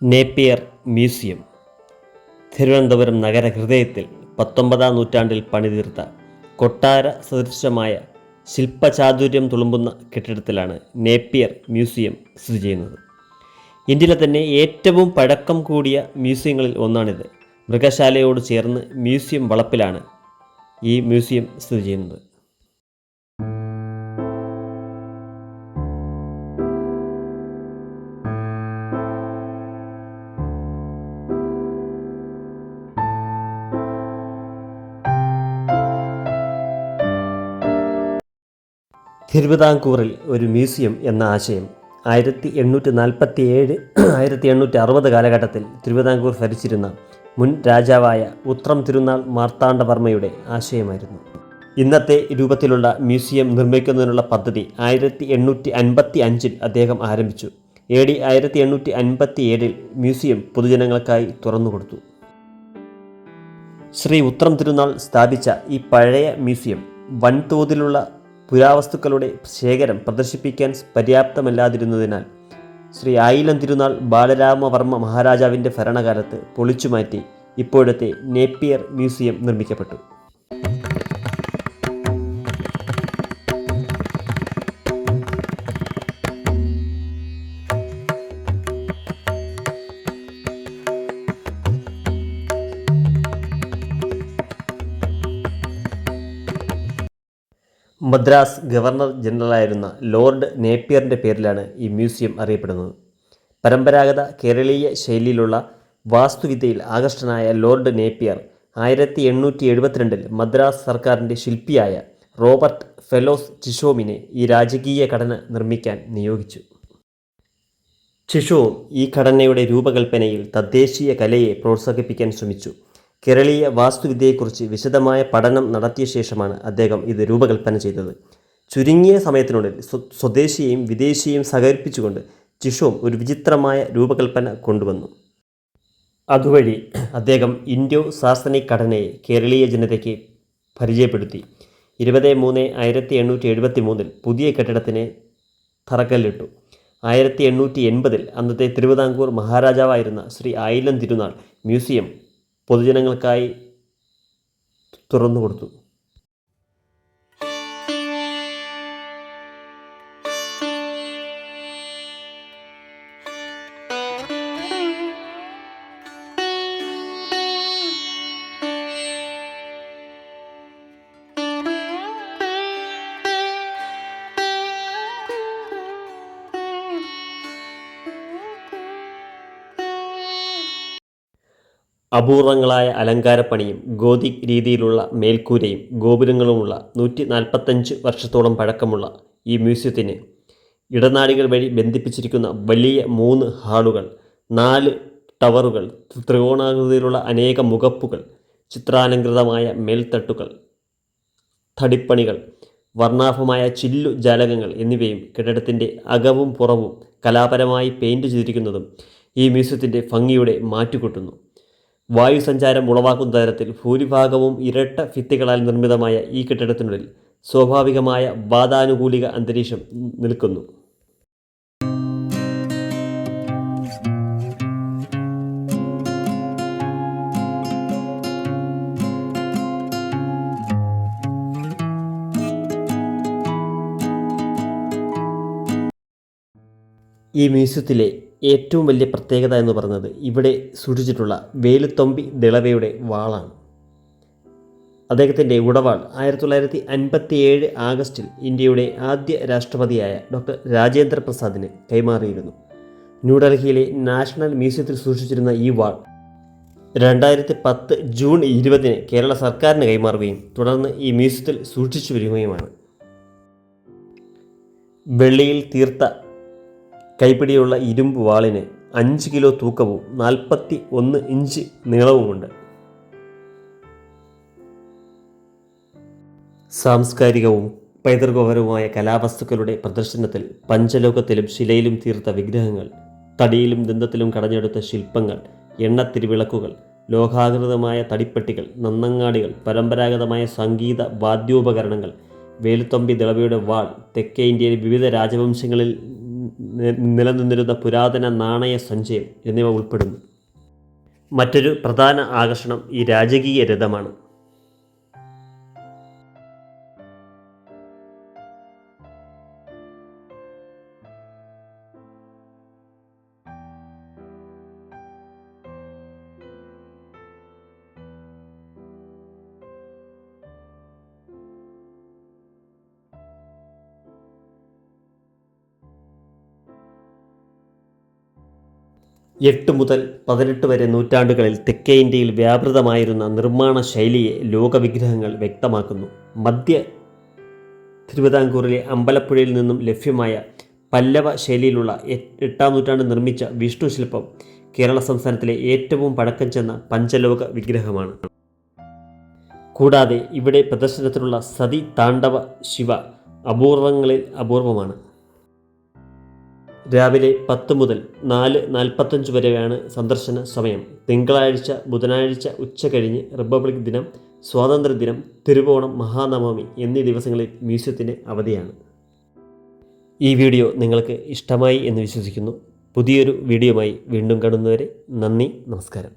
Napier museum Thiruvananthapuram നഗരഹൃദയത്തിൽ 19-ാം നൂറ്റാണ്ടിൽ പണിതീർത്ത കൊട്ടാര സദൃശമായ ശില്പചാതുര്യം തുളുമ്പുന്ന കെട്ടിടത്തിലാണ് നേപ്പിയർ മ്യൂസിയം സ്ഥിതി ചെയ്യുന്നത്. ഇന്ത്യയിലെ തന്നെ ഏറ്റവും പഴക്കം കൂടിയ മ്യൂസിയങ്ങളിൽ ഒന്നാണിത്. മൃഗശാലയോട് ചേർന്ന് മ്യൂസിയം വളപ്പിലാണ് ഈ മ്യൂസിയം സ്ഥിതി ചെയ്യുന്നത്. തിരുവിതാംകൂറിൽ ഒരു മ്യൂസിയം എന്ന ആശയം 1847-1860 കാലഘട്ടത്തിൽ തിരുവിതാംകൂർ ഭരിച്ചിരുന്ന മുൻ രാജാവായ ഉത്രം തിരുനാൾ മാർത്താണ്ഡവർമ്മയുടെ ആശയമായിരുന്നു. ഇന്നത്തെ രൂപത്തിലുള്ള മ്യൂസിയം നിർമ്മിക്കുന്നതിനുള്ള പദ്ധതി 1855 അദ്ദേഹം ആരംഭിച്ചു. AD 1857 മ്യൂസിയം പൊതുജനങ്ങൾക്കായി തുറന്നുകൊടുത്തു. ശ്രീ ഉത്രം തിരുനാൾ സ്ഥാപിച്ച ഈ പഴയ മ്യൂസിയം വൻതോതിലുള്ള പുരാവസ്തുക്കളുടെ ശേഖരം പ്രദർശിപ്പിക്കാൻ പര്യാപ്തമല്ലാതിരുന്നതിനാൽ ശ്രീ ആയിലം തിരുനാൾ ബാലരാമവർമ്മ മഹാരാജാവിൻ്റെ ഭരണകാലത്ത് പൊളിച്ചുമാറ്റി ഇപ്പോഴത്തെ നേപ്പിയർ മ്യൂസിയം നിർമ്മിക്കപ്പെട്ടു. മദ്രാസ് ഗവർണർ ജനറലായിരുന്ന ലോർഡ് നേപ്പിയറിൻ്റെ പേരിലാണ് ഈ മ്യൂസിയം അറിയപ്പെടുന്നത്. പരമ്പരാഗത കേരളീയ ശൈലിയിലുള്ള വാസ്തുവിദ്യയിൽ ആകൃഷ്ടനായ ലോർഡ് നേപ്പിയർ 1872 മദ്രാസ് സർക്കാരിൻ്റെ ശില്പിയായ റോബർട്ട് ഫെലോസ് ചിഷോമിനെ ഈ രാജകീയ ഘടന നിർമ്മിക്കാൻ നിയോഗിച്ചു. ചിഷോം ഈ ഘടനയുടെ രൂപകൽപ്പനയിൽ തദ്ദേശീയ കലയെ പ്രോത്സാഹിപ്പിക്കാൻ ശ്രമിച്ചു. കേരളീയ വാസ്തുവിദ്യയെക്കുറിച്ച് വിശദമായ പഠനം നടത്തിയ ശേഷമാണ് അദ്ദേഹം ഇത് രൂപകൽപ്പന ചെയ്തത്. ചുരുങ്ങിയ സമയത്തിനുള്ളിൽ സ്വദേശിയെയും വിദേശിയെയും സഹകരിപ്പിച്ചുകൊണ്ട് ചിഷോം ഒരു വിചിത്രമായ രൂപകൽപ്പന കൊണ്ടുവന്നു. അതുവഴി അദ്ദേഹം ഇൻഡോ സാസനിക് ഘടനയെ കേരളീയ ജനതയ്ക്ക് പരിചയപ്പെടുത്തി. 20-3-1873 പുതിയ കെട്ടിടത്തിന് തറക്കല്ലിട്ടു. 1880 അന്നത്തെ തിരുവിതാംകൂർ മഹാരാജാവായിരുന്ന ശ്രീ ആയിലം തിരുനാൾ മ്യൂസിയം പൊതുജനങ്ങൾക്കായി തുറന്നുകൊടുത്തു. അപൂർവങ്ങളായ അലങ്കാരപ്പണിയും ഗോതിക് രീതിയിലുള്ള മേൽക്കൂരയും ഗോപുരങ്ങളുമുള്ള 145 വർഷത്തോളം പഴക്കമുള്ള ഈ മ്യൂസിയത്തിന് ഇടനാഴികൾ വഴി ബന്ധിപ്പിച്ചിരിക്കുന്ന വലിയ 3 ഹാളുകൾ, 4 ടവറുകൾ, ത്രികോണാകൃതിയിലുള്ള അനേകം മുഖപ്പുകൾ, ചിത്രാലങ്കൃതമായ മേൽത്തട്ടുകൾ, തടിപ്പണികൾ, വർണ്ണാഭമായ ചില്ലു ജാലകങ്ങൾ എന്നിവയും കെട്ടിടത്തിൻ്റെ അകവും പുറവും കലാപരമായി പെയിൻറ് ചെയ്തിരിക്കുന്നതും ഈ മ്യൂസിയത്തിൻ്റെ ഭംഗിയുടെ മാറ്റുകൂട്ടുന്നു. വായുസഞ്ചാരം ഉളവാക്കുന്ന തരത്തിൽ ഭൂരിഭാഗവും ഇരട്ട ഭിത്തികളാൽ നിർമ്മിതമായ ഈ കെട്ടിടത്തിനുള്ളിൽ സ്വാഭാവികമായ വാതാനുകൂലിക അന്തരീക്ഷം നിൽക്കുന്നു. ഈ മ്യൂസിയത്തിലെ ഏറ്റവും വലിയ പ്രത്യേകത എന്ന് പറയുന്നത് ഇവിടെ സൂക്ഷിച്ചിട്ടുള്ള വേലുത്തമ്പി ദളവയുടെ വാളാണ്. അദ്ദേഹത്തിൻ്റെ ഉടവാൾ 1957 ആഗസ്റ്റിൽ ഇന്ത്യയുടെ ആദ്യ രാഷ്ട്രപതിയായ ഡോക്ടർ രാജേന്ദ്ര പ്രസാദിന് കൈമാറിയിരുന്നു. ന്യൂഡൽഹിയിലെ നാഷണൽ മ്യൂസിയത്തിൽ സൂക്ഷിച്ചിരുന്ന ഈ വാൾ 2010 ജൂൺ 20 കേരള സർക്കാരിന് കൈമാറുകയും തുടർന്ന് ഈ മ്യൂസിയത്തിൽ സൂക്ഷിച്ചു വരികയുമാണ്. വെള്ളിയിൽ തീർത്ത കൈപ്പിടിയുള്ള ഇരുമ്പ് വാളിന് 5 കിലോ തൂക്കവും 41 ഇഞ്ച് നീളവുമുണ്ട്. സാംസ്കാരികവും പൈതൃകപരവുമായ കലാവസ്തുക്കളുടെ പ്രദർശനത്തിൽ പഞ്ചലോകത്തിലും ശിലയിലും തീർത്ത വിഗ്രഹങ്ങൾ, തടിയിലും ദന്തത്തിലും കടഞ്ഞെടുത്ത ശില്പങ്ങൾ, എണ്ണത്തിരിവിളക്കുകൾ, ലോഹാകൃതമായ തടിപ്പെട്ടികൾ, നന്നങ്ങാടികൾ, പരമ്പരാഗതമായ സംഗീത വാദ്യോപകരണങ്ങൾ, വേലുത്തമ്പി ദളവയുടെ വാൾ, തെക്കേ ഇന്ത്യയിലെ വിവിധ രാജവംശങ്ങളിൽ നിലനിന്നിരുന്ന പുരാതന നാണയ സഞ്ചയം എന്നിവ ഉൾപ്പെടുന്നു. മറ്റൊരു പ്രധാന ആകർഷണം ഈ രാജകീയ രഥമാണ്. എട്ട് മുതൽ 18 വരെ നൂറ്റാണ്ടുകളിൽ തെക്കേ ഇന്ത്യയിൽ വ്യാപൃതമായിരുന്ന നിർമ്മാണ ശൈലിയെ ലോകവിഗ്രഹങ്ങൾ വ്യക്തമാക്കുന്നു. മധ്യ തിരുവിതാംകൂറിലെ അമ്പലപ്പുഴയിൽ നിന്നും ലഭ്യമായ പല്ലവ ശൈലിയിലുള്ള 8-ാം നൂറ്റാണ്ട് നിർമ്മിച്ച വിഷ്ണു ശില്പം കേരള സംസ്ഥാനത്തിലെ ഏറ്റവും പഴക്കം ചെന്ന പഞ്ചലോക വിഗ്രഹമാണ്. കൂടാതെ ഇവിടെ പ്രദർശനത്തിലുള്ള സതി താണ്ഡവ ശിവ അപൂർവങ്ങളിൽ അപൂർവമാണ്. രാവിലെ 10 മുതൽ 4:45 വരെയാണ് സന്ദർശന സമയം. തിങ്കളാഴ്ച, ബുധനാഴ്ച ഉച്ച കഴിഞ്ഞ് റിപ്പബ്ലിക് ദിനം, സ്വാതന്ത്ര്യദിനം, തിരുവോണം, മഹാനവമി എന്നീ ദിവസങ്ങളിൽ മ്യൂസിയത്തിന് അവധിയാണ്. ഈ വീഡിയോ നിങ്ങൾക്ക് ഇഷ്ടമായി എന്ന് വിശ്വസിക്കുന്നു. പുതിയൊരു വീഡിയോയുമായി വീണ്ടും കാണുന്നവരെ നന്ദി, നമസ്കാരം.